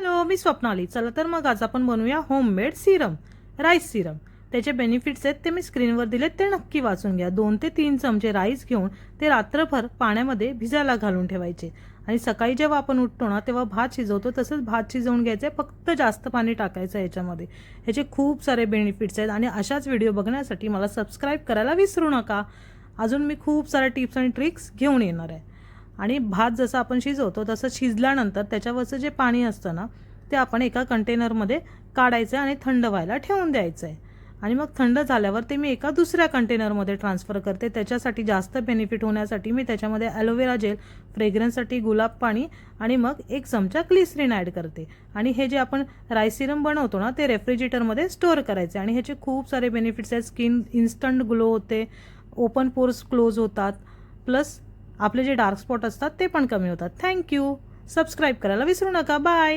Hello, मी स्वप्नाली. चला तर मग आज आपण बनवूया होममेड सिरम, राईस सिरम. त्याचे बेनिफिट्स आहेत ते मी स्क्रीनवर दिलेत, ते नक्की वाचून घ्या. 2 ते 3 चमचे राईस घेऊन ते रात्रभर पाण्यामध्ये भिजायला घालून ठेवायचे आणि सकाळी जेव्हा आपण उठतो ना तेव्हा भात शिजवतो तसंच भात शिजवून घ्यायचे, फक्त जास्त पाणी टाकायचं याच्यामध्ये. ह्याचे खूप सारे बेनिफिट्स आहेत आणि अशाच व्हिडिओ बघण्यासाठी मला सबस्क्राईब करायला विसरू नका. अजून मी खूप साऱ्या टिप्स आणि ट्रिक्स घेऊन येणार आहे. आणि भात जसं आपण शिजवतो तसं शिजल्यानंतर त्याच्यावरचं जे पाणी असतं ना ते आपण एका कंटेनरमध्ये काढायचं आणि थंड व्हायला ठेवून द्यायचं आहे. आणि मग थंड झाल्यावर ते मी एका दुसऱ्या कंटेनरमध्ये ट्रान्सफर करते. त्याच्यासाठी जास्त बेनिफिट होण्यासाठी मी त्याच्यामध्ये ॲलोवेरा जेल, फ्रेग्रन्ससाठी गुलाब पाणी आणि मग 1 चमचा ग्लिसरीन ॲड करते. आणि हे जे आपण राईस सिरम बनवतो ना ते रेफ्रिजरेटरमध्ये स्टोअर करायचे. आणि ह्याचे खूप सारे बेनिफिट्स आहेत. स्किन इन्स्टंट ग्लो होते, ओपन पोर्स क्लोज होतात, प्लस आपले जे डार्क स्पॉट असतात ते पण कमी होतात. थँक्यू. सबस्क्राईब करायला विसरू नका. बाय.